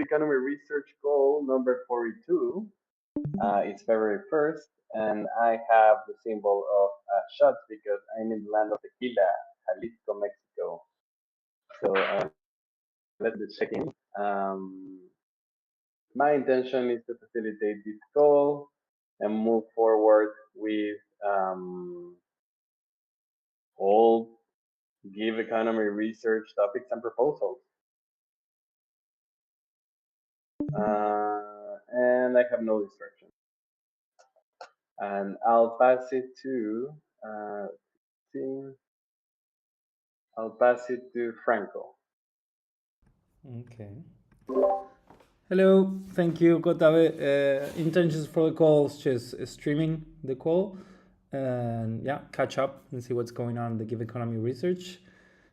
GIVeconomy research goal number 42. It's February 1st, and I have the symbol of shots because I'm in the land of tequila, Jalisco, Mexico. So let's check in. My intention is to facilitate this goal and move forward with all GIVeconomy research topics and proposals. And I have no distractions. And I'll pass it to Franco. Okay. Hello, thank you, Kotabe. Intentions for the call is just streaming the call and yeah, catch up and see what's going on the GIVeconomy research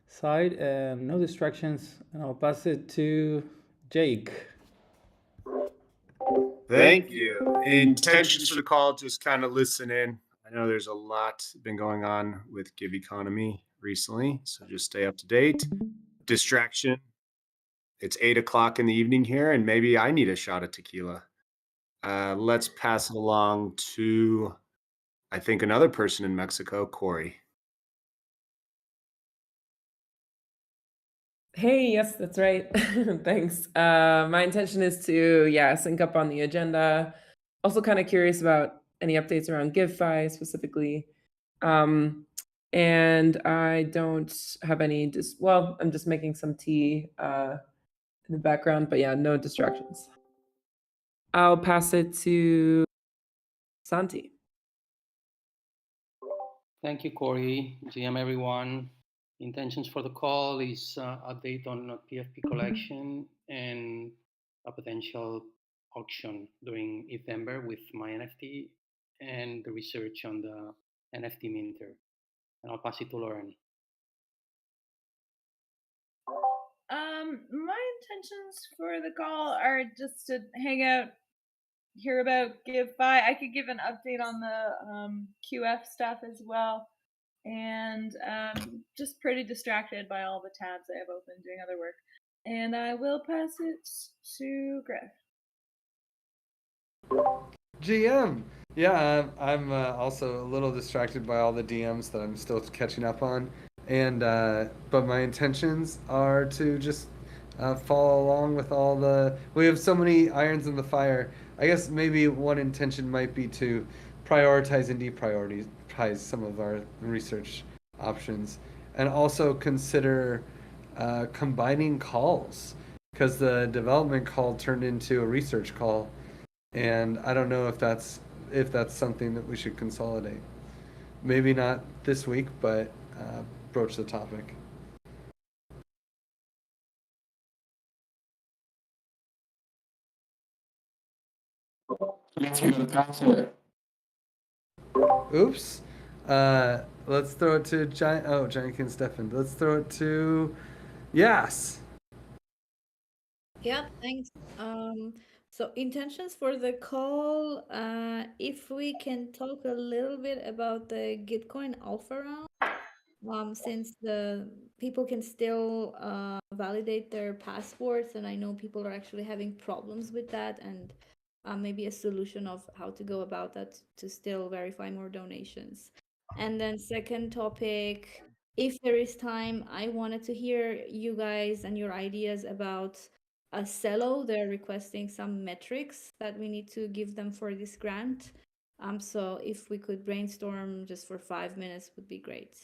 side. And no distractions. And I'll pass it to Jake. Thank you. Intentions for the call, just kind of listen in. I know there's a lot been going on with GIVeconomy recently, so just stay up to date. Distraction. It's 8 o'clock in the evening here, and maybe I need a shot of tequila. Let's pass it along to, I think, another person in Mexico, Corey. Hey, yes, that's right. Thanks. My intention is to, sync up on the agenda. Also kind of curious about any updates around GiveFi specifically. And I don't have any, I'm just making some tea in the background, but yeah, no distractions. I'll pass it to Santi. Thank you, Corey. GM, everyone. Intentions for the call is update on PFP collection and a potential auction during November with my NFT and the research on the NFT minter. And I'll pass it to Lauren. My intentions for the call are just to hang out, hear about GiveFi. I could give an update on the QF stuff as well. And just pretty distracted by all the tabs I have open doing other work. And I will pass it to Griff. GM. Yeah, I'm also a little distracted by all the DMs that I'm still catching up on. And but my intentions are to just follow along with all the. We have so many irons in the fire. I guess maybe one intention might be to prioritize and deprioritize some of our research options, and also consider combining calls, because the development call turned into a research call, and I don't know if that's something that we should consolidate. Maybe not this week, but broach the topic. Oops. Let's throw it to Giant King Stefan. Let's throw it to Yas. Yeah, thanks. So intentions for the call, if we can talk a little bit about the Gitcoin Alpha round, since the people can still validate their passports, and I know people are actually having problems with that, and maybe a solution of how to go about that to still verify more donations. And then second topic, if there is time, I wanted to hear you guys and your ideas about a Cello. They're requesting some metrics that we need to give them for this grant. So if we could brainstorm just for 5 minutes would be great.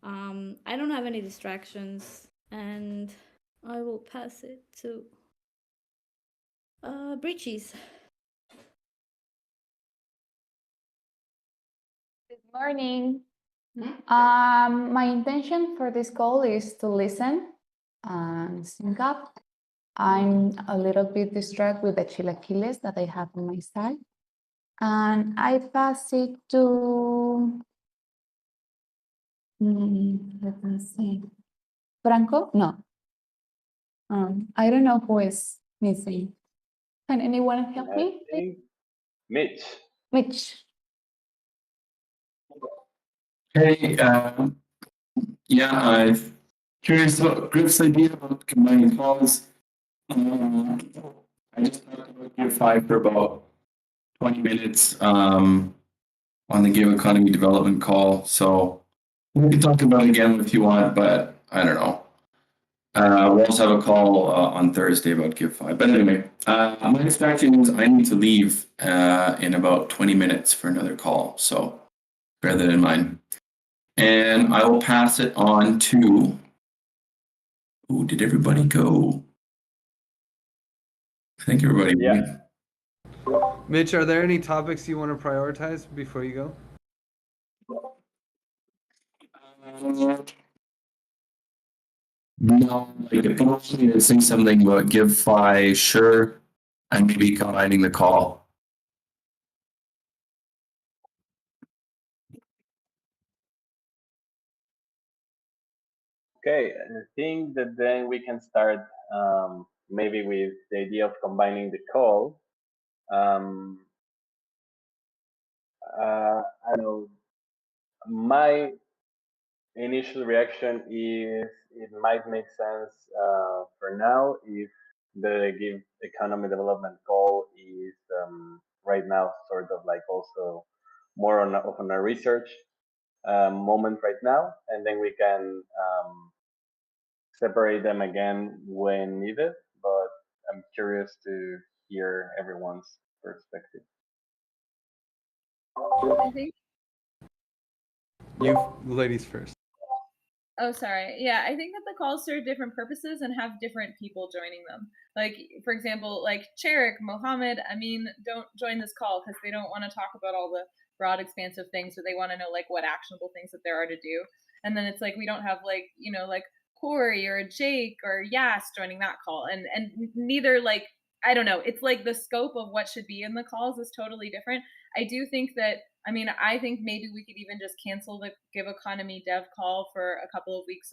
I don't have any distractions, and I will pass it to Breachies. Good morning. My intention for this call is to listen and sync up. I'm a little bit distracted with the chilaquiles that I have on my side. And I pass it to, let me see, Franco? No. I don't know who is missing. Can anyone help me? Mitch. Mitch. Hey, I'm curious about Griff's idea about combining calls. GIVE5 for about 20 minutes on the GIVeconomy development call. So we can talk about it again if you want, but I don't know. We'll also have a call on Thursday about GIVE5. But anyway, my distraction is I need to leave in about 20 minutes for another call. So bear that in mind. And I will pass it on to... Oh, did everybody go? I think everybody Yeah. went. Mitch, are there any topics you want to prioritize before you go? No, like if you want me to say something about GIVefi, sure, and maybe combining the call. Okay, I think that then we can start maybe with the idea of combining the call. I know my initial reaction is it might make sense for now if the Give Economy Development Call is right now sort of like also more on a research moment right now, and then we can separate them again when needed. But I'm curious to hear everyone's perspective. I think. You ladies first. Oh, sorry. Yeah, I think that the calls serve different purposes and have different people joining them. Like, for example, like Cherik, Mohammed, don't join this call because they don't want to talk about all the broad, expansive things, but they want to know like what actionable things that there are to do. And then it's like we don't have like like Corey or Jake or Yas joining that call, and neither like I don't know. It's like the scope of what should be in the calls is totally different. I do think that. I think maybe we could even just cancel the GIVeconomy dev call for a couple of weeks,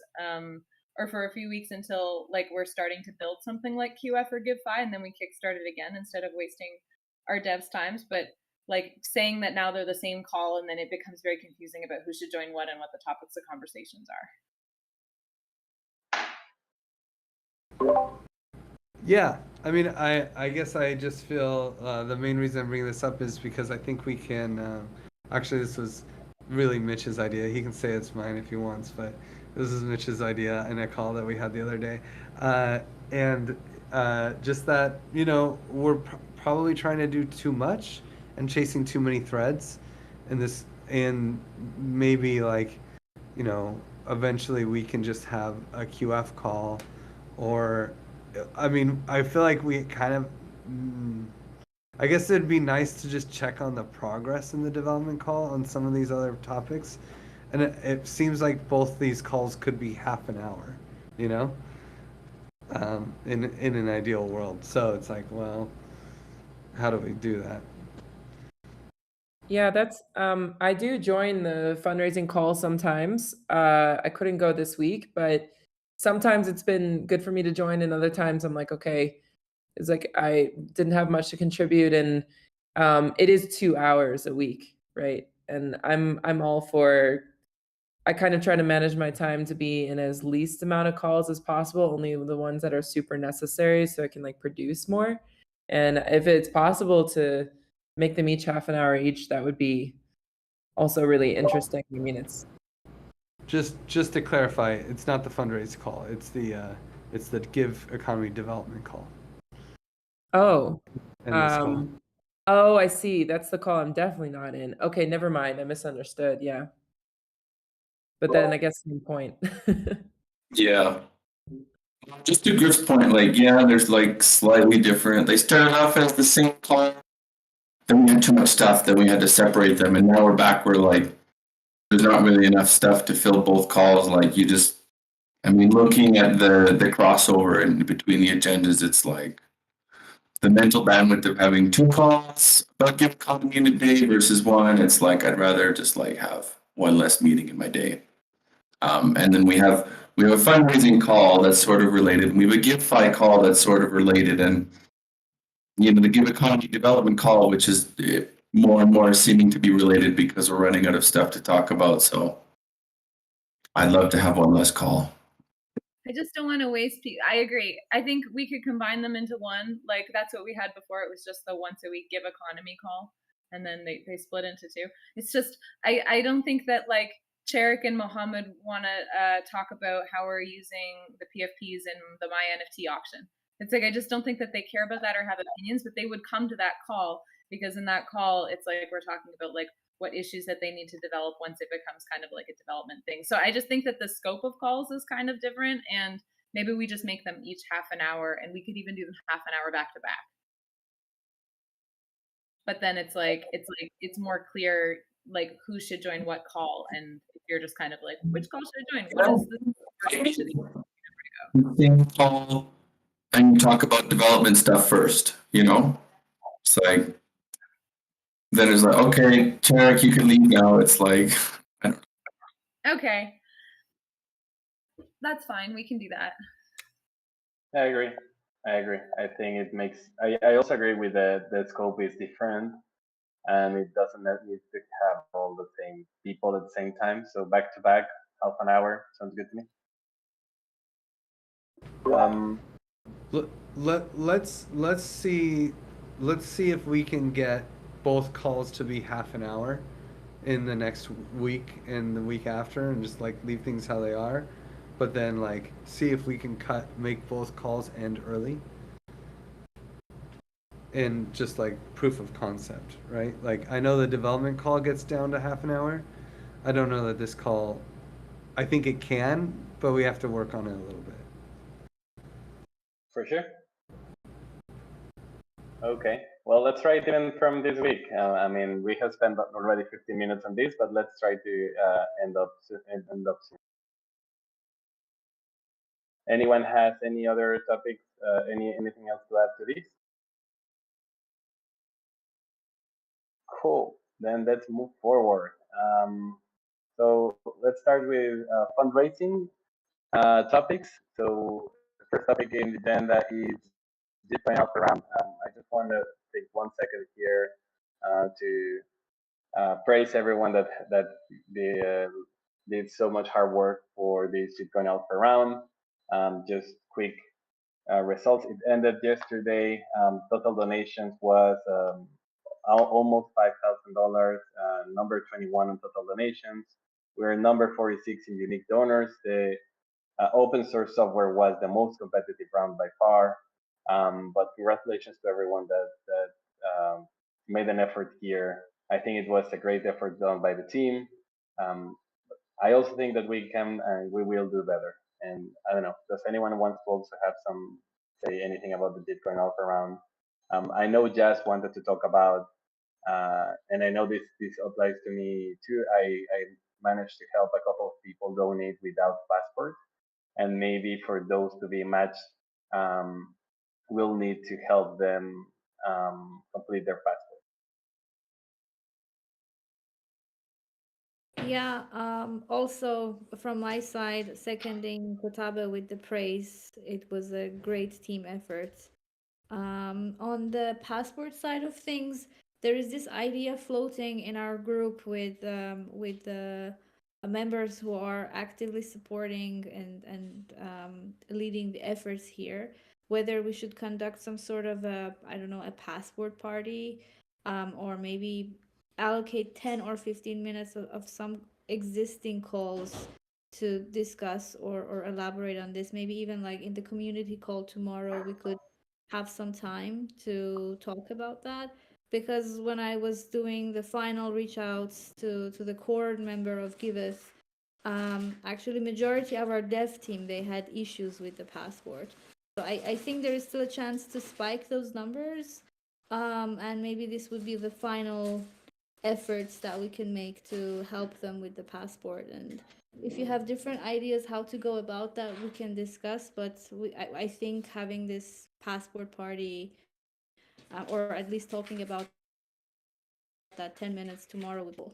or for a few weeks until like we're starting to build something like QF or GiveFi, and then we kickstart it again instead of wasting our devs' times. But like saying that now they're the same call, and then it becomes very confusing about who should join what and what the topics of conversations are. Yeah, I guess I just feel the main reason I'm bringing this up is because I think we can. Actually, this was really Mitch's idea. He can say it's mine if he wants, but this is Mitch's idea in a call that we had the other day, and just that we're probably trying to do too much and chasing too many threads, and maybe like eventually we can just have a QF call, or. I feel like we kind of. I guess it'd be nice to just check on the progress in the development call on some of these other topics, and it seems like both these calls could be half an hour, in an ideal world. So it's like, well, how do we do that? Yeah, that's I do join the fundraising call sometimes. I couldn't go this week, but sometimes it's been good for me to join, and other times I'm like, okay, it's like I didn't have much to contribute, and it is 2 hours a week, right? And I'm all for. I kind of try to manage my time to be in as least amount of calls as possible, only the ones that are super necessary, so I can like produce more. And if it's possible to make them each half an hour each, that would be also really interesting. It's just to clarify, it's not the fundraise call. It's the GIVeconomy development call. Oh. Call. Oh, I see. That's the call I'm definitely not in. Okay, never mind. I misunderstood. Yeah. But then I guess same point. Yeah. Just to Griff's point, like, yeah, there's like slightly different. They started off as the same call. Then we had too much stuff that we had to separate them, and now we're back where like there's not really enough stuff to fill both calls. Like you just, looking at the crossover in between the agendas, it's like the mental bandwidth of having two calls about GIVeconomy in a day versus one. It's like I'd rather just like have one less meeting in my day. And then we have a fundraising call that's sort of related. We have a GiveFi call that's sort of related, and the GiveEconomy development call, which is more and more seeming to be related because we're running out of stuff to talk about. So I'd love to have one less call. I just don't want to waste I agree. I think we could combine them into one. Like that's what we had before. It was just the once a week GIVeconomy call, and then they split into two. It's just I don't think that like Cherik and Mohammed want to talk about how we're using the PFPs in the My NFT auction. It's like I just don't think that they care about that or have opinions, but they would come to that call because in that call it's like we're talking about like what issues that they need to develop once it becomes kind of like a development thing. So I just think that the scope of calls is kind of different, and maybe we just make them each half an hour, and we could even do them half an hour back to back. But then it's more clear like who should join what call, and if you're just kind of like which call should I join? What is the Same call, and you talk about development stuff first, you know? It's like, then it's like, okay, Tarek, you can leave now. It's like, I don't know. Okay. That's fine. We can do that. I agree. I think it makes. I also agree with the scope is different, and it doesn't need to have all the same people at the same time. So back to back, half an hour sounds good to me. Let's see if we can get both calls to be half an hour in the next week and the week after, and just like leave things how they are, but then like see if we can make both calls end early, and just like proof of concept, right? Like I know the development call gets down to half an hour. I don't know that this call, I think it can, but we have to work on it a little bit. For sure. Okay, well, let's try it even from this week. I mean, we have spent already 15 minutes on this, but let's try to end up soon. Anyone has any other topics? Anything else to add to this? Cool. Then let's move forward. So let's start with fundraising topics. So the first topic in the agenda is Bitcoin up around. I just want to take 1 second here to praise everyone that they did so much hard work for this Bitcoin Alpha round. Just quick results. It ended yesterday. Total donations was almost $5,000. Number 21 on total donations. We're number 46 in unique donors. The open source software was the most competitive round by far. But congratulations to everyone that made an effort here. I think it was a great effort done by the team. I also think that we can and we will do better. And I don't know, does anyone want to also have say anything about the Bitcoin Alpha round? I know Jazz wanted to talk about, and I know this applies to me too. I managed to help a couple of people donate without passport, and maybe for those to be matched, we'll need to help them complete their passport. Yeah, also from my side, seconding Kotabe with the praise, it was a great team effort. On the passport side of things, there is this idea floating in our group with the members who are actively supporting and leading the efforts here, whether we should conduct some sort of a, I don't know, a passport party, or maybe allocate 10 or 15 minutes of some existing calls to discuss or elaborate on this. Maybe even like in the community call tomorrow, we could have some time to talk about that. Because when I was doing the final reach outs to the core member of Giveth, actually majority of our dev team, they had issues with the passport. So I think there is still a chance to spike those numbers. And maybe this would be the final efforts that we can make to help them with the passport. And if you have different ideas how to go about that, we can discuss. But I think having this passport party, or at least talking about that 10 minutes tomorrow would be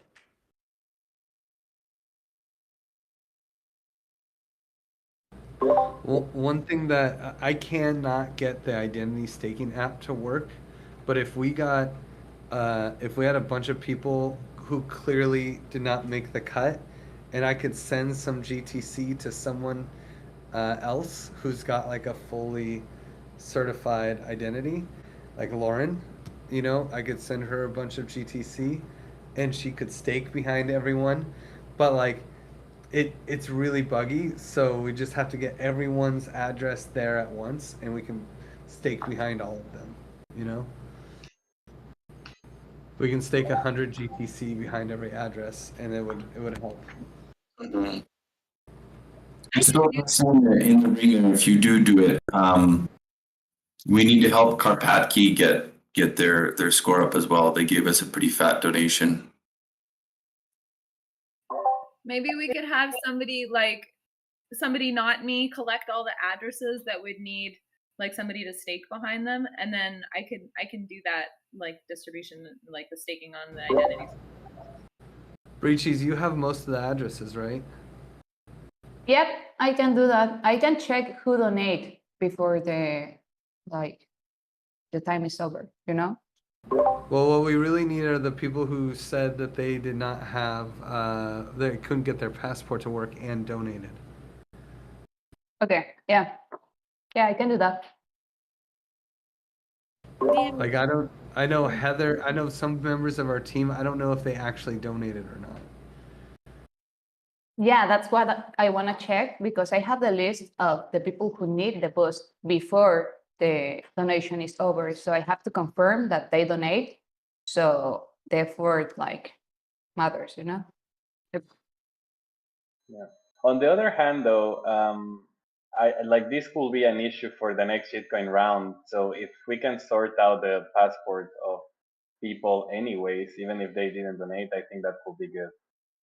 cool. Well, one thing that I cannot get the identity staking app to work, but if we had a bunch of people who clearly did not make the cut, and I could send some GTC to someone else who's got like a fully certified identity, like Lauren, you know, I could send her a bunch of GTC and she could stake behind everyone. But like it's really buggy, so we just have to get everyone's address there at once and we can stake behind all of them, you know? We can stake 100 GTC behind every address and it would help. Mhm. And so in the ring, if you do it, we need to help Karpatki get their score up as well. They gave us a pretty fat donation. Maybe we could have somebody not me collect all the addresses that would need like somebody to stake behind them, and then I can do that like distribution, like the staking on the identities. Breachies, you have most of the addresses, right? Yep, I can do that. I can check who donate before the time is over, you know? Well, what we really need are the people who said that they did not have, they couldn't get their passport to work and donated. Okay, yeah. Yeah, I can do that. Like, I know Heather, I know some members of our team, I don't know if they actually donated or not. Yeah, that's what I want to check because I have the list of the people who need the boost before the donation is over. So I have to confirm that they donate. So therefore, it like matters, you know? Yeah. On the other hand, though, I like this will be an issue for the next shitcoin round. So if we can sort out the passport of people anyways, even if they didn't donate, I think that could be good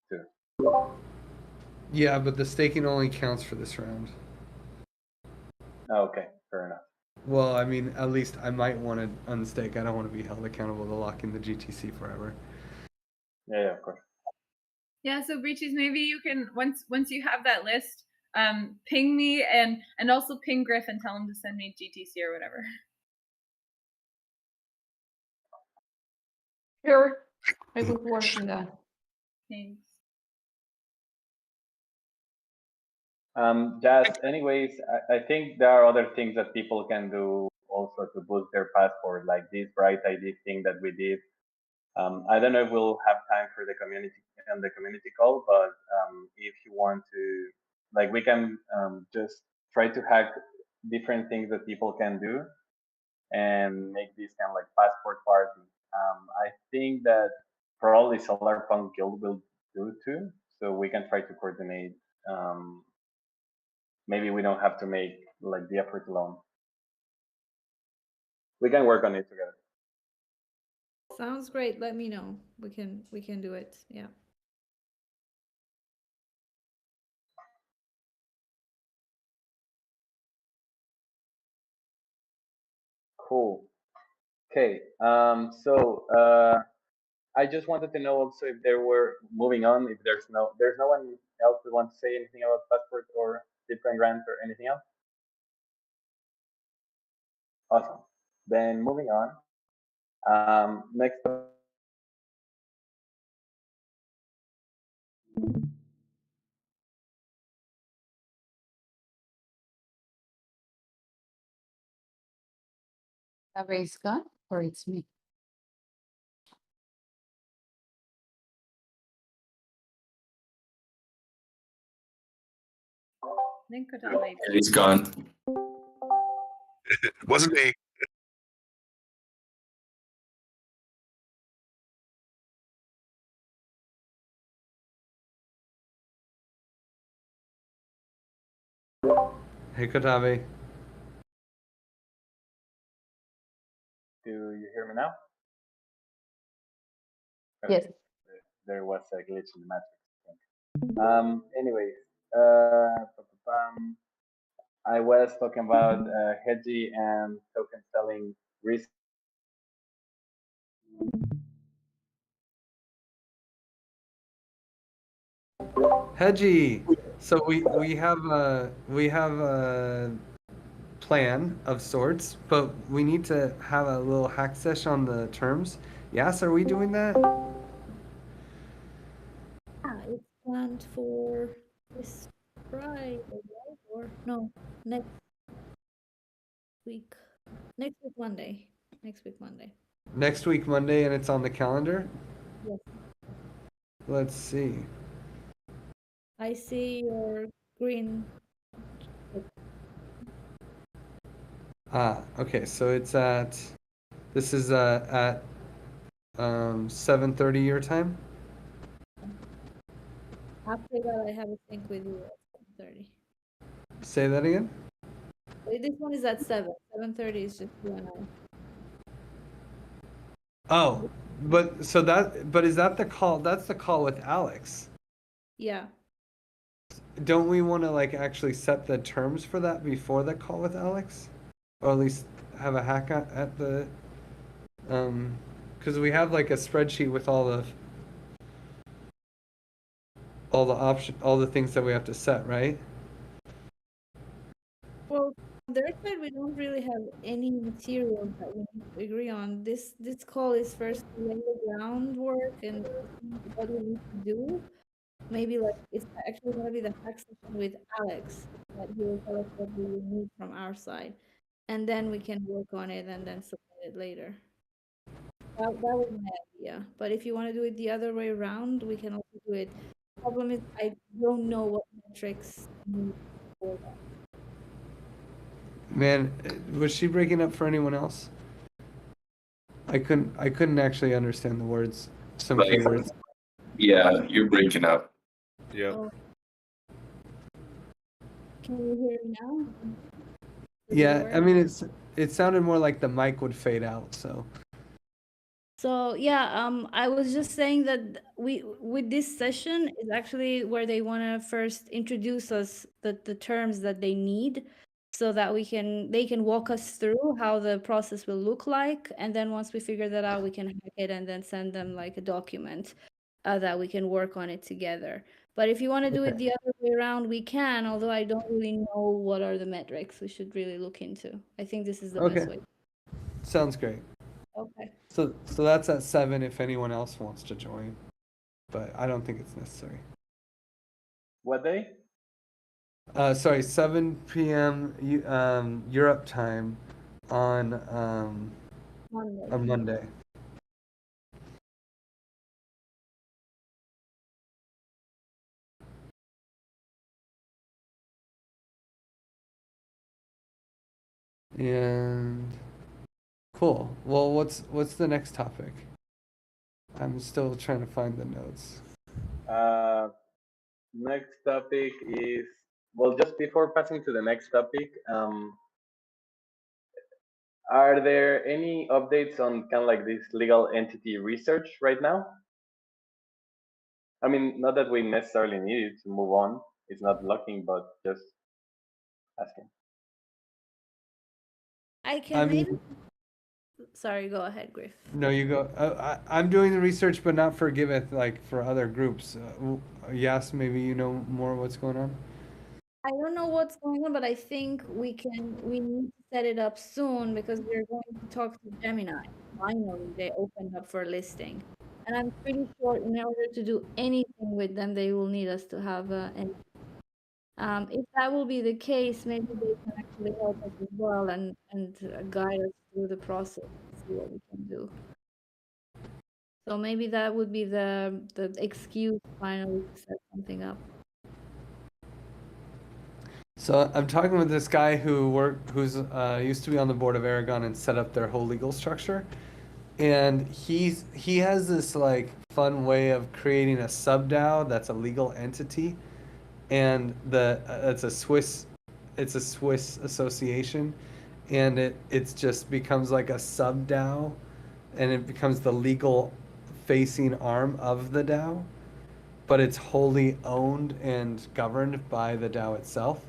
too. Yeah, but the staking only counts for this round. Okay, fair enough. Well, I mean, at least I might want to unstake. I don't want to be held accountable to locking the GTC forever. Yeah, of course. Yeah, so Breachies, maybe you can once you have that list, ping me and also ping Griff and tell him to send me GTC or whatever. Sure, I will work on that. Thanks. Just anyways, I think there are other things that people can do also to boost their passport, like this Bright ID thing that we did. I don't know if we'll have time for the community call, but if you want to, like, we can just try to hack different things that people can do and make this kind of like passport party. I think that probably Solarpunk Guild will do too, so we can try to coordinate. Maybe we don't have to make like the effort alone. We can work on it together. Sounds great. Let me know. We can do it. Yeah. Cool. Okay. So I just wanted to know also if there were moving on. If there's no one else who wants to say anything about passport or Bitcoin grant or anything else. Awesome. Then moving on. Next up. Have is gone or it's me? I think Kotabe. He's gone. It wasn't me. Hey, Kotabe. Do you hear me now? Yes. There was a glitch in the matrix. Anyways, I was talking about Hedgie and token selling risk. Hedgie. So we have a plan of sorts, but we need to have a little hack session on the terms. Yes, are we doing that? Yeah, it's planned for this Friday, right? or no, next week. Next week Monday. Next week Monday. Next week Monday, and it's on the calendar. Yes. Let's see. I see your green. Okay, so it's at, this is at 7:30 your time. After that, I have a sync with you at 7:30. Say that again. This one is at 7. 7:30 is just you and I. Oh, but is that the call? That's the call with Alex. Yeah. Don't we want to like actually set the terms for that before the call with Alex, or at least have a hack at the because we have like a spreadsheet with all the all the things that we have to set, right? Well, on their side, we don't really have any material that we need to agree on. This call is first to lay the groundwork and what we need to do. Maybe like it's actually gonna be the hack session with Alex that he will tell us what we will need from our side, and then we can work on it and then submit it later. That was my idea. But if you want to do it the other way around, we can also do it. The problem is I don't know what metrics need for that. Man, was she breaking up for anyone else? I couldn't actually understand the words. Some key Like, words. yeah, you're breaking up. Yep. Oh. Can you hear me now? Yeah, I mean it sounded more like the mic would fade out, so. So yeah, I was just saying that we with this session is actually where they want to first introduce us the terms that they need, so that they can walk us through how the process will look like, and then once we figure that out, we can hack it and then send them like a document that we can work on it together. But if you want to do it the other way around, we can. Although I don't really know what are the metrics we should really look into. I think this is the best way. Sounds great. Okay. So that's at 7 if anyone else wants to join, but I don't think it's necessary. What day? Sorry, 7 p.m. Europe time on Monday. on Monday. And cool. Well, what's the next topic? I'm still trying to find the notes. Next topic is, well, just before passing to the next topic, are there any updates on kind of like this legal entity research right now? I mean, not that we necessarily need it to move on. It's not blocking, but just asking. I can maybe. Sorry, go ahead, Griff. No, you go. I'm doing the research, but not for Giveth, like for other groups. Yes, maybe you know more what's going on. I don't know what's going on, but I think we need to set it up soon because we're going to talk to Gemini. Finally, they opened up for listing. And I'm pretty sure in order to do anything with them, they will need us to have an if that will be the case, maybe they can actually help us as well and guide us through the process and see what we can do. So maybe that would be the excuse finally to set something up. So I'm talking with this guy who's used to be on the board of Aragon and set up their whole legal structure, and he has this like fun way of creating a sub DAO that's a legal entity, and it's a Swiss association, and it just becomes like a sub DAO, and it becomes the legal facing arm of the DAO, but it's wholly owned and governed by the DAO itself,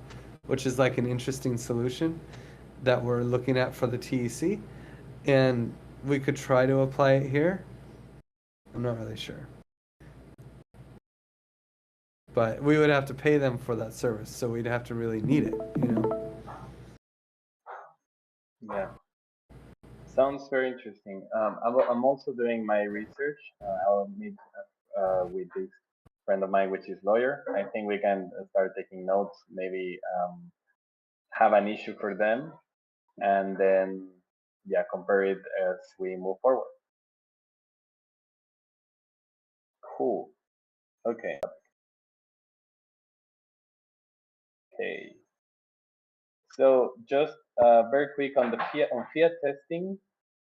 which is like an interesting solution that we're looking at for the TEC, and we could try to apply it here. I'm not really sure, but we would have to pay them for that service, so we'd have to really need it, you know. Yeah, sounds very interesting. I'm also doing my research. I'll meet with this friend of mine, which is lawyer. I think we can start taking notes, maybe have an issue for them, and then yeah, compare it as we move forward. Cool. Okay. Okay. So just very quick on the fiat testing.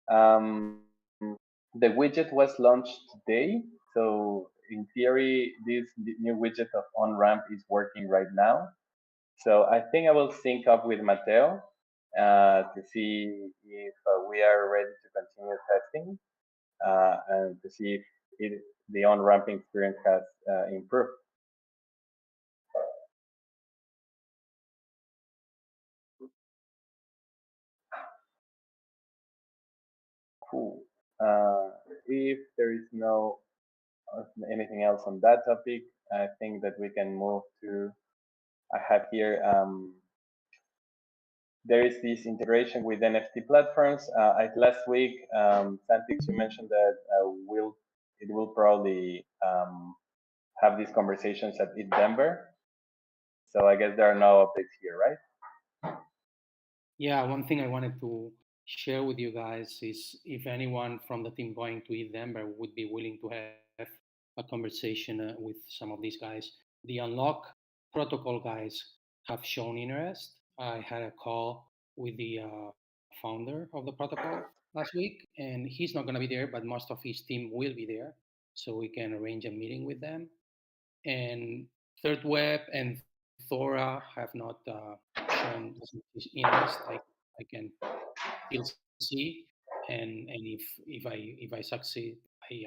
The widget was launched today. So in theory, this new widget of on-ramp is working right now. So I think I will sync up with Mateo to see if we are ready to continue testing and to see if the on-ramping experience has improved. Cool. If there is no anything else on that topic, I think that we can move to, I have here, there is this integration with NFT platforms. Last week, Santix, you mentioned that it will probably have these conversations at Denver. So I guess there are no updates here, right? Yeah, one thing I wanted to share with you guys is if anyone from the team going to Denver would be willing to have a conversation with some of these guys. The Unlock protocol guys have shown interest. I had a call with the founder of the protocol last week, and he's not going to be there, but most of his team will be there, so we can arrange a meeting with them. And Third Web and Thora have not shown interest. I can still see, and if I succeed,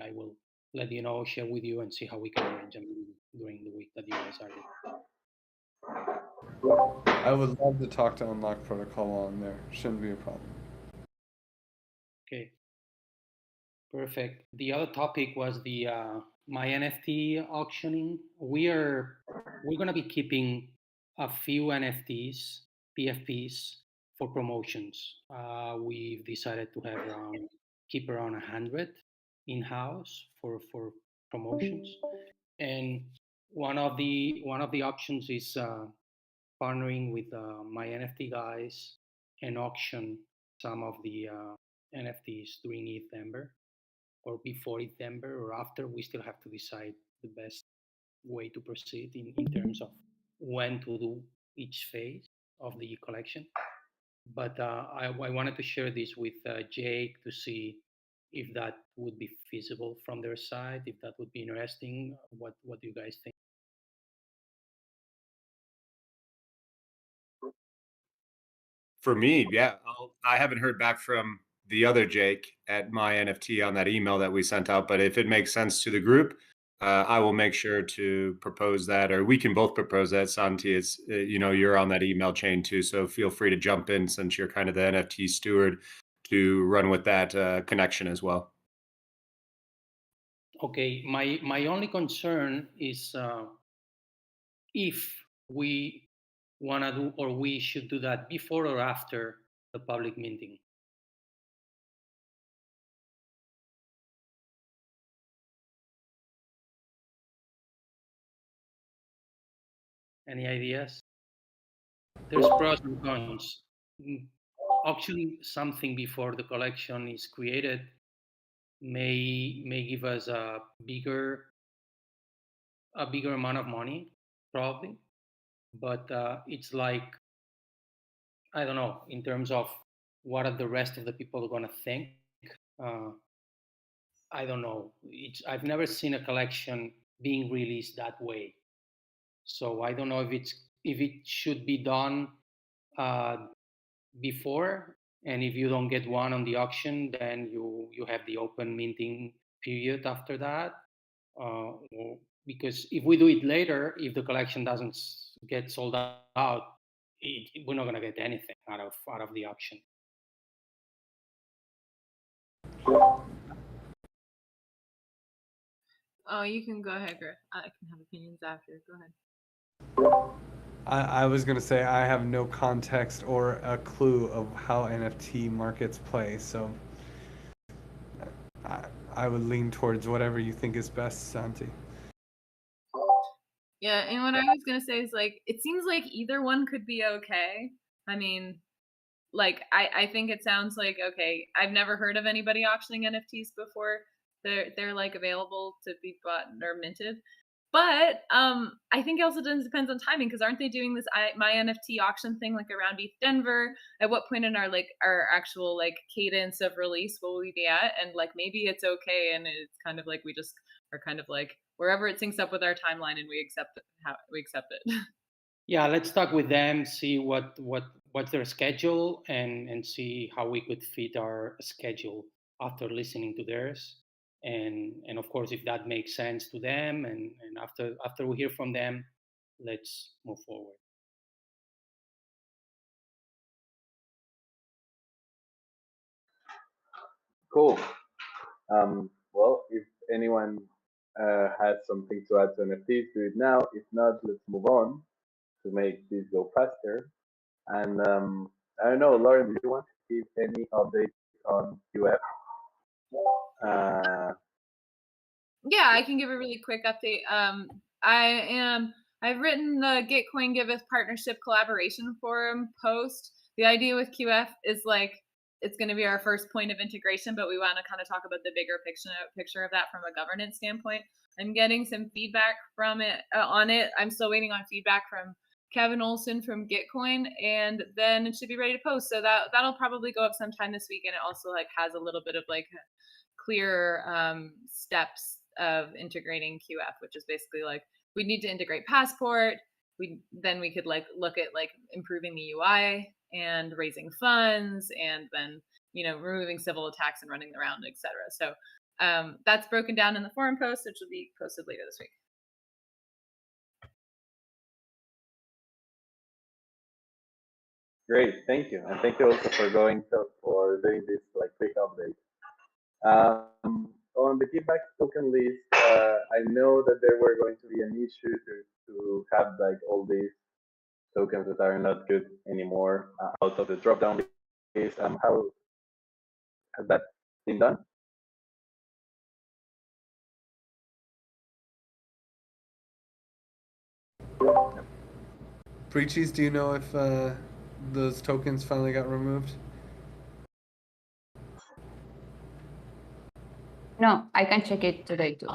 I will let you know, share with you, and see how we can arrange a meeting during the week that you guys are there. I would love to talk to Unlock Protocol on there. Shouldn't be a problem. Okay. Perfect. The other topic was the my NFT auctioning. We're gonna be keeping a few NFTs, PFPs for promotions. We've decided to have keep around 100 in house for promotions, and one of the options is partnering with my NFT guys and auction some of the NFTs during December or before December or after. We still have to decide the best way to proceed in terms of when to do each phase of the collection. But I wanted to share this with Jake to see if that would be feasible from their side, if that would be interesting. What do you guys think? For me, yeah, I haven't heard back from the other Jake at my NFT on that email that we sent out, but if it makes sense to the group, I will make sure to propose that, or we can both propose that. Santi, it's you're on that email chain too, so feel free to jump in since you're kind of the NFT steward to run with that connection as well. Okay, my only concern is if we want to do, or we should do that before or after the public meeting. Any ideas? There's pros and cons. Auctioning something before the collection is created may give us a bigger amount of money, probably. But it's like, I don't know, in terms of what are the rest of the people going to think. I don't know. I've never seen a collection being released that way. So I don't know if it should be done before, and if you don't get one on the auction, then you have the open minting period after that. Because if we do it later, if the collection doesn't get sold out, we're not going to get anything out of the auction. Oh, you can go ahead, Griff. I can have opinions after. Go ahead. I was going to say I have no context or a clue of how NFT markets play, so I would lean towards whatever you think is best, Santi. Yeah, and what I was gonna say is like it seems like either one could be okay. I mean, like I think it sounds like okay. I've never heard of anybody auctioning NFTs before. They're like available to be bought or minted. But I think it also depends on timing because aren't they doing this my NFT auction thing like around ETH Denver? At what point in our actual like cadence of release will we be at? And like maybe it's okay and it's kind of like we just are kind of like wherever it syncs up with our timeline and we accept it, how we accept it. Yeah, let's talk with them, see what's their schedule, and see how we could fit our schedule after listening to theirs. And of course, if that makes sense to them, and after we hear from them, let's move forward. Cool. Well, if anyone has something to add to NFTs, do it now. If not, let's move on to make this go faster. And I don't know, Lauren, do you want to give any updates on QF? Yeah, I can give a really quick update. I've written the Gitcoin Giveth partnership collaboration forum post. The idea with QF is like it's going to be our first point of integration, but we want to kind of talk about the bigger picture of that from a governance standpoint. I'm getting some feedback from it on it. I'm still waiting on feedback from Kevin Olson from Gitcoin, and then it should be ready to post. So that'll probably go up sometime this week, and it also like has a little bit of like clear steps of integrating QF, which is basically like we need to integrate Passport. We could like look at like improving the UI and raising funds, and then removing civil attacks and running the round, etc. So that's broken down in the forum post, which will be posted later this week. Great, thank you, and thank you also for doing this like quick update. On the giveback token list, I know that there were going to be an issue to have like all these tokens that are not good anymore out of the drop-down list. How has that been done? Breachies, do you know if those tokens finally got removed? No, I can check it today too.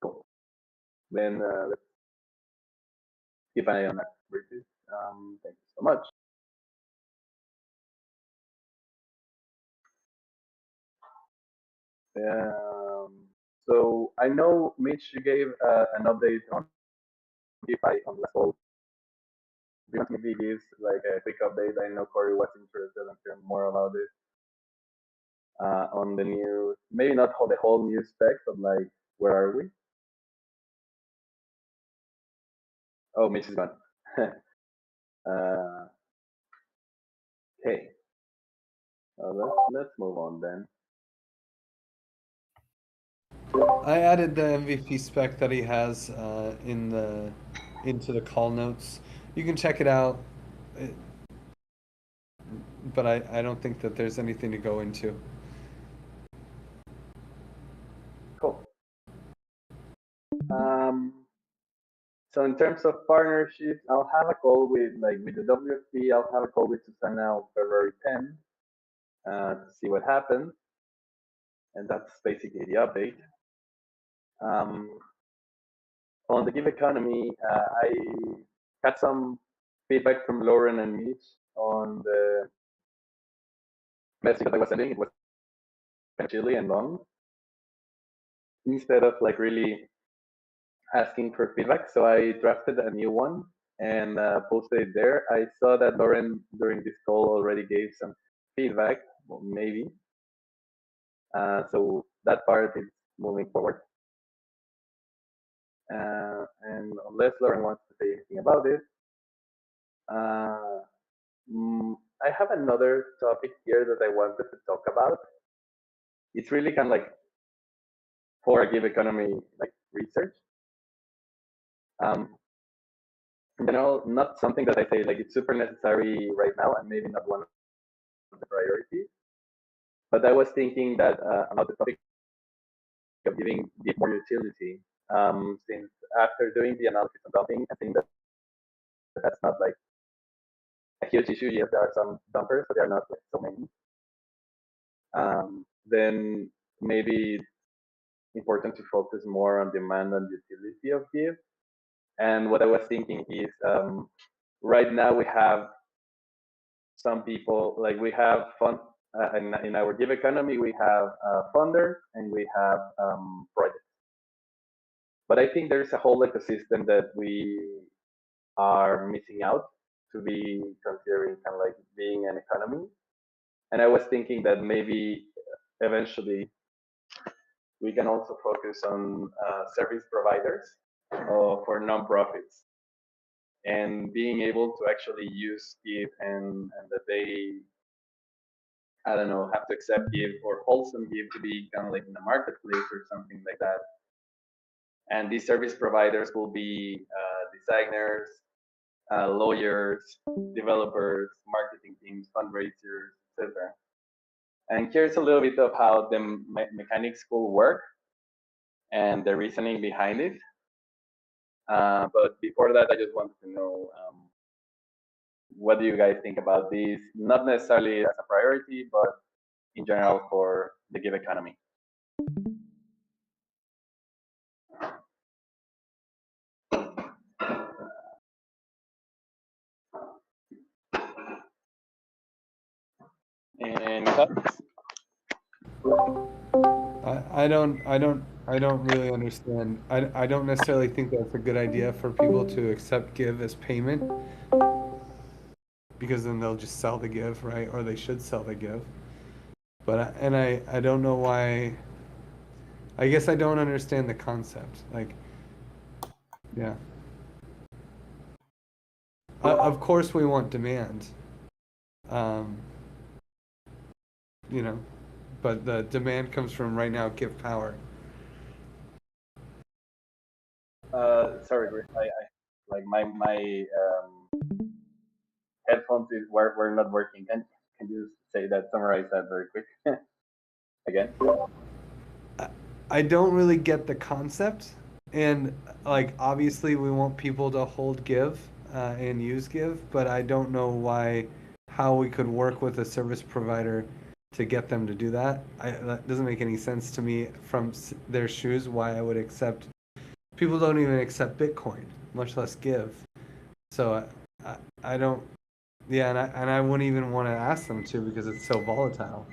Cool. Then let's keep an eye on that, Breachies. Thank you so much. So I know Mitch, you gave an update on DeFi on last fall. Do you want to maybe give like a quick update? I know Corey was interested in hearing more about this on the new, maybe not the whole new spec, but like where are we? Oh, Mitch is gone. Okay, let's move on then. I added the MVP spec that he has into the call notes. You can check it out, but I don't think that there's anything to go into. Cool. So in terms of partnerships, I'll have a call with the WFP. I'll have a call with Susanna on February 10th to see what happens, and that's basically the update. On the GIVeconomy, I had some feedback from Lauren and Mitch on the message that I was sending. It was kind of chilly and long. Instead of like really asking for feedback, so I drafted a new one and posted it there. I saw that Lauren during this call already gave some feedback, well, maybe. So that part is moving forward. And unless Lauren wants to say anything about it, I have another topic here that I wanted to talk about. It's really kind of like for GIVeconomy like research. In general, not something that I say like it's super necessary right now, and maybe not one of the priorities. But I was thinking that about the topic of giving more utility. Since after doing the analysis of dumping, I think that that's not like a huge issue. Yes, there are some dumpers, but there are not like so many. Then maybe it's important to focus more on demand and utility of Give. And what I was thinking is, right now we have some people, like we have fund in our Give economy, we have funders and we have projects. But I think there's a whole ecosystem that we are missing out to be considering kind of like being an economy. And I was thinking that maybe eventually we can also focus on service providers for nonprofits and being able to actually use Give and that they, I don't know, have to accept Give or wholesome Give to be kind of like in the marketplace or something like that. And these service providers will be designers, lawyers, developers, marketing teams, fundraisers, etc. And here's a little bit of how the mechanics will work and the reasoning behind it. But before that, I just wanted to know, what do you guys think about these? Not necessarily as a priority, but in general for the Give economy. And thoughts? I don't really understand. I don't necessarily think that's a good idea for people to accept Give as payment, because then they'll just sell the Give, right? Or they should sell the Give. But I don't know why. I guess I don't understand the concept. Like, yeah. Of course we want demand. You know, but the demand comes from right now Give power. Sorry, I like my headphones were not working. Can you say that, summarize that very quick again? I don't really get the concept, and like obviously we want people to hold Give and use Give, but I don't know how we could work with a service provider to get them to do that. That doesn't make any sense to me from their shoes. Why I would accept? People don't even accept Bitcoin, much less Give. So I don't. Yeah, and I wouldn't even want to ask them to because it's so volatile.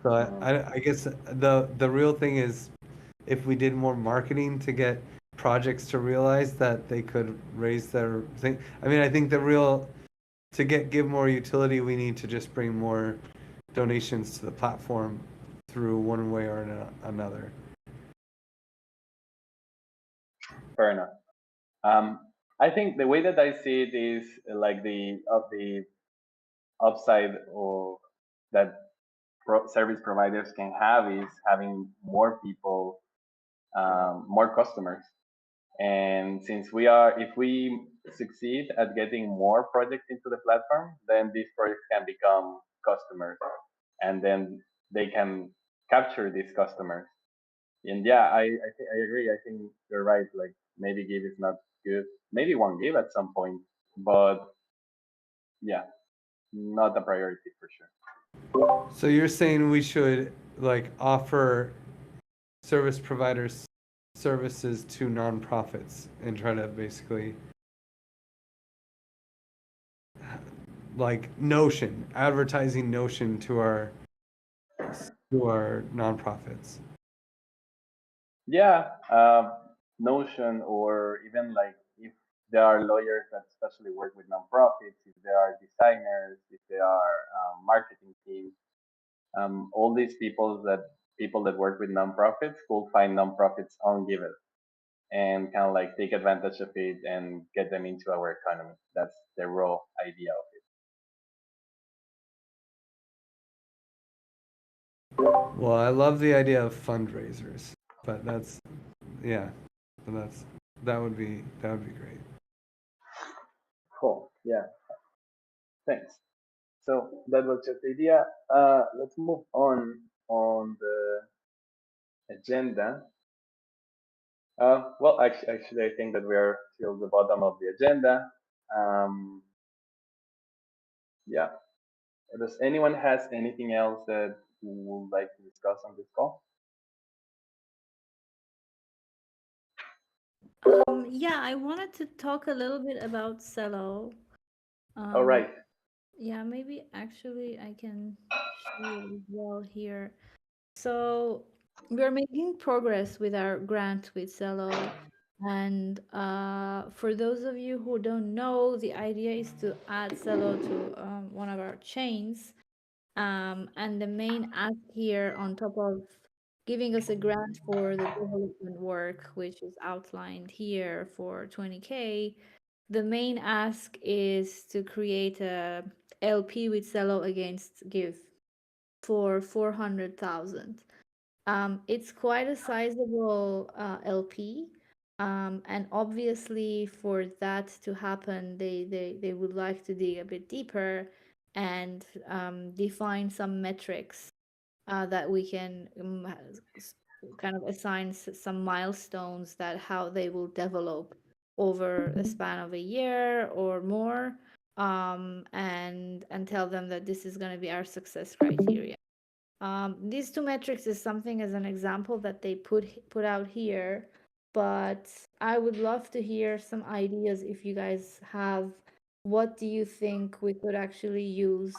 So I guess the real thing is, if we did more marketing to get projects to realize that they could raise their thing. I mean, I think to give more utility, we need to just bring more donations to the platform through one way or another. Fair enough. I think the way that I see it is like the upside of that service providers can have is having more people, more customers. And since if we succeed at getting more projects into the platform, then these projects can become customers, and then they can capture these customers. And yeah, I agree. I think you're right. Like maybe Give is not good. Maybe one Give at some point, but yeah, not a priority for sure. So you're saying we should like offer service providers services to nonprofits and try to basically like advertising Notion to our nonprofits. Yeah, Notion, or even like if there are lawyers that especially work with nonprofits, if there are designers, if there are marketing teams, all these people that work with nonprofits will find nonprofits on Giveth and kind of like take advantage of it and get them into our economy. That's the raw idea of it. Well, I love the idea of fundraisers, but that would be great. Cool. Yeah. Thanks. So that was just the idea. Let's move on the agenda. Well, actually, I think that we are till the bottom of the agenda. Yeah. Does anyone has anything else that you would like to discuss on this call? Yeah, I wanted to talk a little bit about Cello. All right. Yeah, maybe actually I can show it as well here. So we're making progress with our grant with Cello. And for those of you who don't know, the idea is to add Cello to one of our chains. And the main ask here, on top of giving us a grant for the development work, which is outlined here for 20K, the main ask is to create a LP with Cello against Give for 400,000. It's quite a sizable LP. And obviously for that to happen, they would like to dig a bit deeper and define some metrics that we can kind of assign some milestones that how they will develop over the span of a year or more, and tell them that this is going to be our success criteria. These two metrics is something as an example that they put out here, but I would love to hear some ideas if you guys have. What do you think we could actually use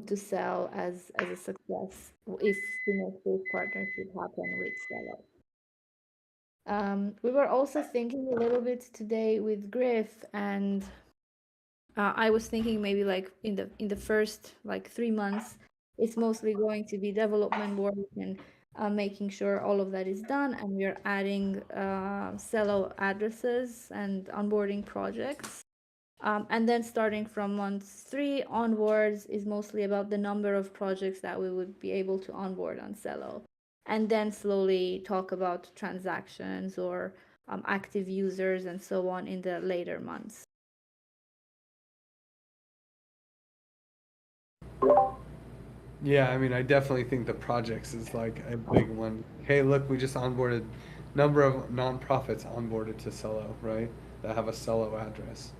to sell as a success if we make this partnership happen with Cello? We were also thinking a little bit today with Griff, and I was thinking maybe like in the first like 3 months, it's mostly going to be development work and making sure all of that is done, and we're adding Cello addresses and onboarding projects. And then starting from month 3 onwards is mostly about the number of projects that we would be able to onboard on Cello. And then slowly talk about transactions or active users and so on in the later months. Yeah, I mean, I definitely think the projects is like a big one. Hey, look, we just onboarded number of nonprofits onboarded to Cello, right? That have a Cello address.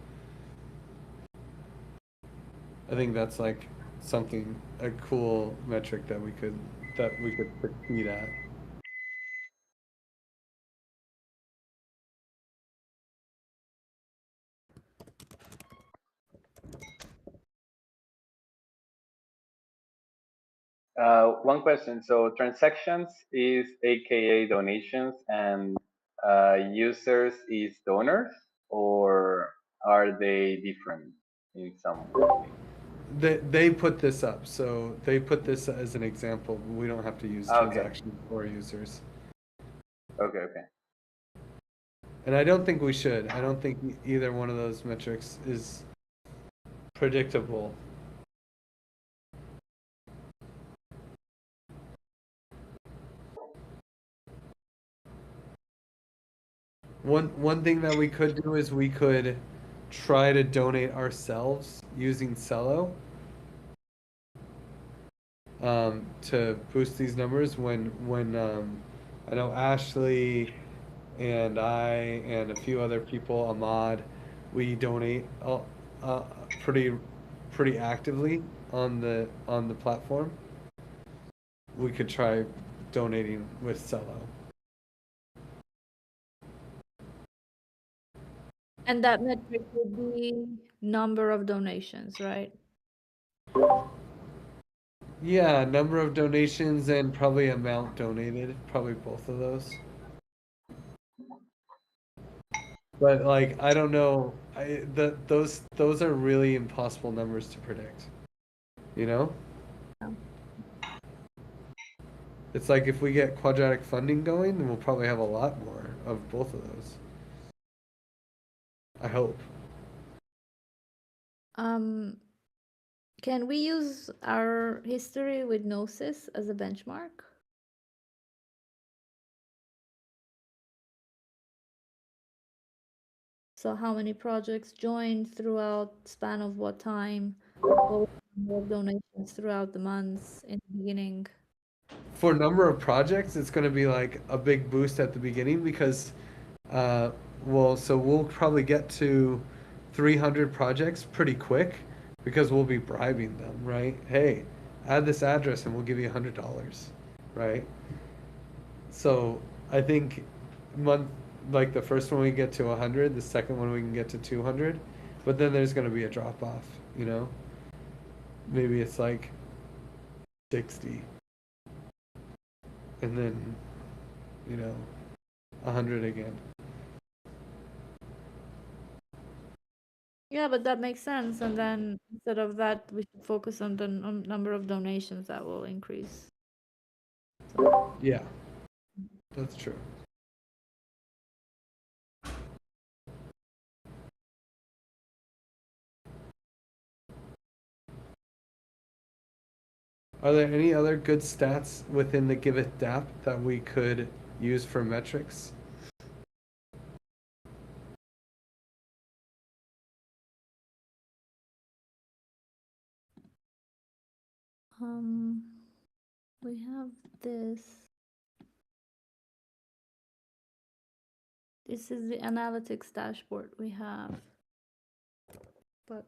I think that's like something, a cool metric that we could succeed at. One question. So transactions is AKA donations, and users is donors, or are they different in some way? They put this up, so they put this as an example. We don't have to use transactions or users. Okay. And I don't think we should. I don't think either one of those metrics is predictable. One thing that we could do is we could try to donate ourselves using Cello to boost these numbers. When I know Ashley and I and a few other people, Ahmad, we donate pretty actively on the platform. We could try donating with Cello. And that metric would be number of donations, right? Yeah, number of donations and probably amount donated, probably both of those. But like, I don't know, those are really impossible numbers to predict. You know? It's like if we get quadratic funding going, then we'll probably have a lot more of both of those. I hope. Can we use our history with Gnosis as a benchmark? So how many projects joined throughout span of what time? What donations throughout the months in the beginning? for number of projects, it's going to be like a big boost at the beginning because, so we'll probably get to 300 projects pretty quick because we'll be bribing them, right? Hey, add this address and we'll give you $100, right? So I think like the first one we get to 100, the second one we can get to 200, but then there's going to be a drop off, you know? Maybe it's like 60. And then, 100 again. Yeah, but that makes sense. And then instead of that, we should focus on the number of donations that will increase. Yeah, that's true. Are there any other good stats within the Giveth DApp that we could use for metrics? We have this. This is the analytics dashboard we have. But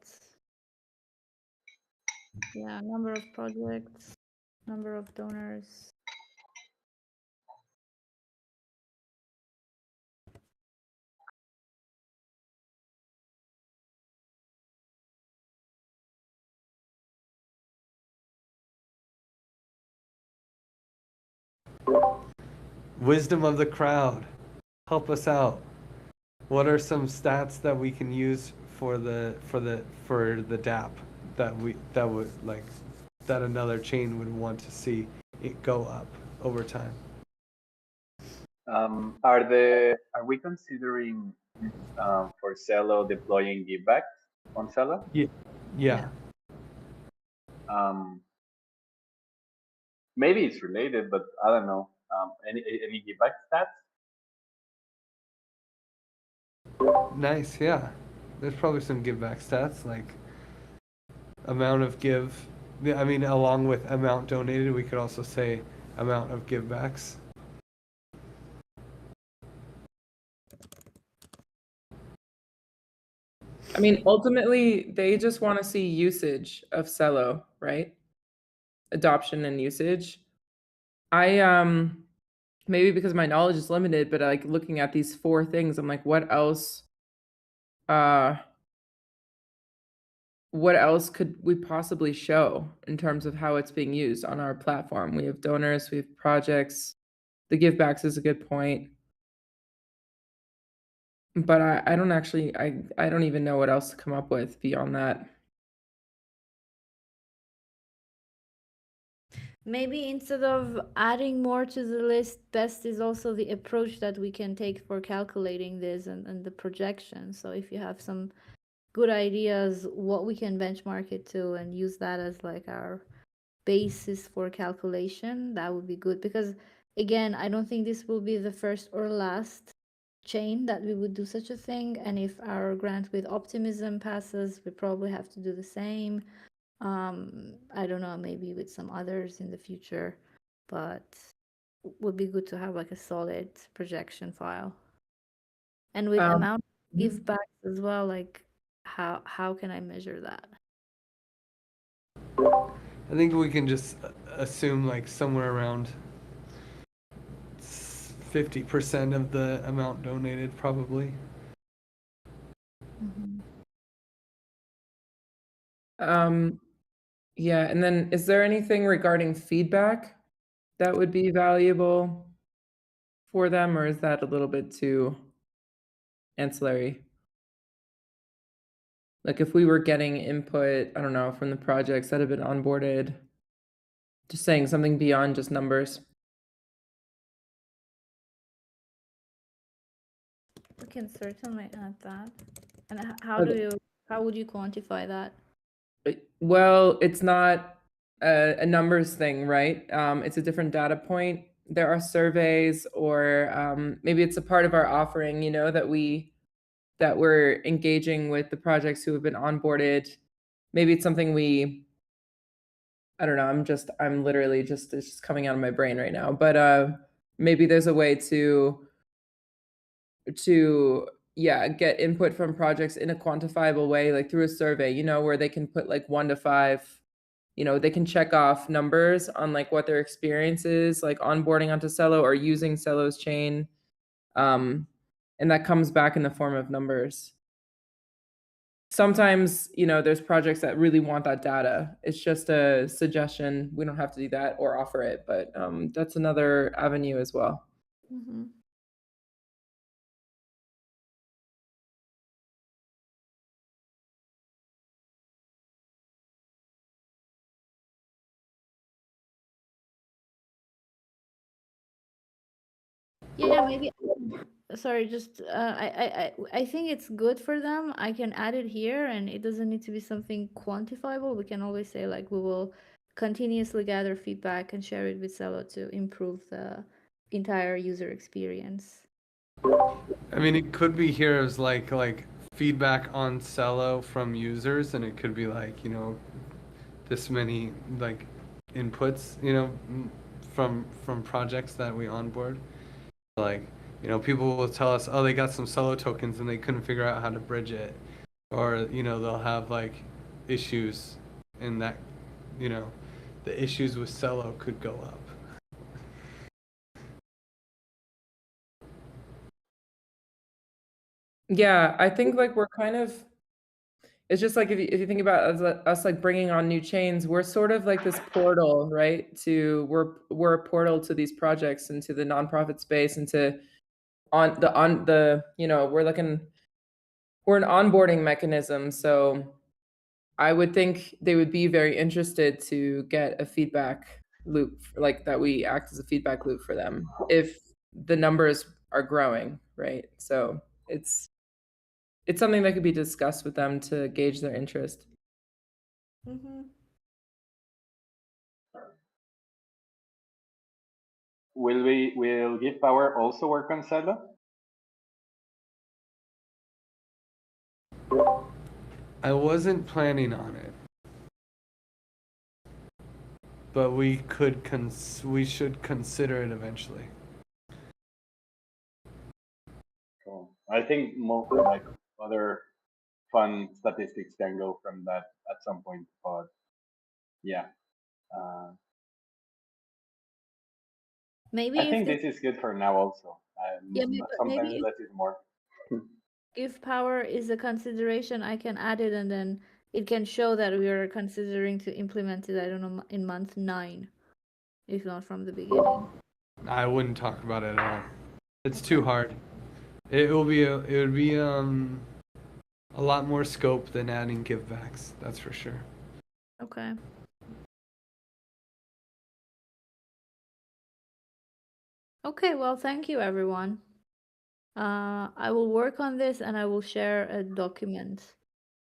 yeah, number of projects, number of donors. Wisdom of the crowd, help us out. What are some stats that we can use for the DApp that another chain would want to see it go up over time? Are we considering for Celo deploying givebacks on Celo? Yeah. Maybe it's related, but I don't know. Any giveback stats? Nice, yeah. There's probably some give back stats like amount of give. I mean, along with amount donated, we could also say amount of give backs. I mean, ultimately, they just want to see usage of Celo, right? Adoption and usage. I maybe because my knowledge is limited, but like looking at these 4 things, I'm like, what else could we possibly show in terms of how it's being used on our platform? We have donors, we have projects. The givebacks is a good point. But I don't actually, I don't even know what else to come up with beyond that. Maybe instead of adding more to the list, best is also the approach that we can take for calculating this and the projection. So if you have some good ideas, what we can benchmark it to and use that as like our basis for calculation, that would be good. Because again, I don't think this will be the first or last chain that we would do such a thing. And if our grant with optimism passes, we probably have to do the same. I don't know, maybe with some others in the future, but would be good to have like a solid projection file. And with amount of give back as well, like how can I measure that? I think we can just assume like somewhere around 50% of the amount donated, probably. Yeah, and then is there anything regarding feedback that would be valuable for them, or is that a little bit too ancillary? Like if we were getting input, I don't know, from the projects that have been onboarded, just saying something beyond just numbers. We can certainly add that. And how would you quantify that? Well, it's not a numbers thing, right? It's a different data point. There are surveys, or maybe it's a part of our offering, you know, that we're engaging with the projects who have been onboarded. Maybe it's something we I don't know. I'm literally just, it's just coming out of my brain right now. But maybe there's a way to get input from projects in a quantifiable way, like through a survey, you know, where they can put like 1 to 5, you know, they can check off numbers on like what their experience is, like onboarding onto Celo or using Celo's chain. And that comes back in the form of numbers. Sometimes, you know, there's projects that really want that data. It's just a suggestion. We don't have to do that or offer it, but that's another avenue as well. Mm-hmm. Yeah, maybe. Sorry, just I think it's good for them. I can add it here, and it doesn't need to be something quantifiable. We can always say like we will continuously gather feedback and share it with Celo to improve the entire user experience. I mean, it could be here as like feedback on Celo from users, and it could be like, you know, this many like inputs, you know, from projects that we onboard. Like, you know, people will tell us, oh, they got some Celo tokens and they couldn't figure out how to bridge it, or, you know, they'll have like issues in that, you know, the issues with Celo could go up. Yeah, I think like we're kind of, it's just like if you think about us like bringing on new chains, we're sort of like this portal, right? We're a portal to these projects and to the nonprofit space and to you know, we're an onboarding mechanism. So I would think they would be very interested to get a feedback loop, like that we act as a feedback loop for them if the numbers are growing, right? So it's something that could be discussed with them to gauge their interest. Mm-hmm. Will Give Power also work on Celo? I wasn't planning on it, but we should consider it eventually. Cool. I think more like other fun statistics can go from that at some point, but yeah. Maybe I if think they, this is good for now also. yeah, Sometimes maybe if less is more. Give Power is a consideration, I can add it, and then it can show that we are considering to implement it, I don't know, in month 9, if not from the beginning. I wouldn't talk about it at all. It's too hard. It would be a lot more scope than adding givebacks, that's for sure. Okay. Okay, well, thank you, everyone. I will work on this and I will share a document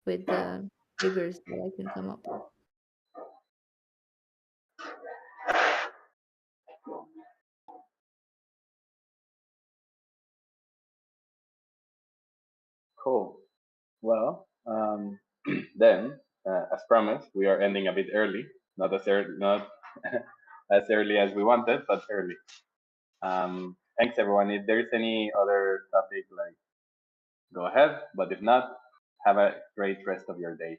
with the figures that I can come up with. Cool. Well, then, as promised, we are ending a bit early. Not as early as we wanted, but early. Thanks, everyone. If there's any other topic, like, go ahead. But if not, have a great rest of your day.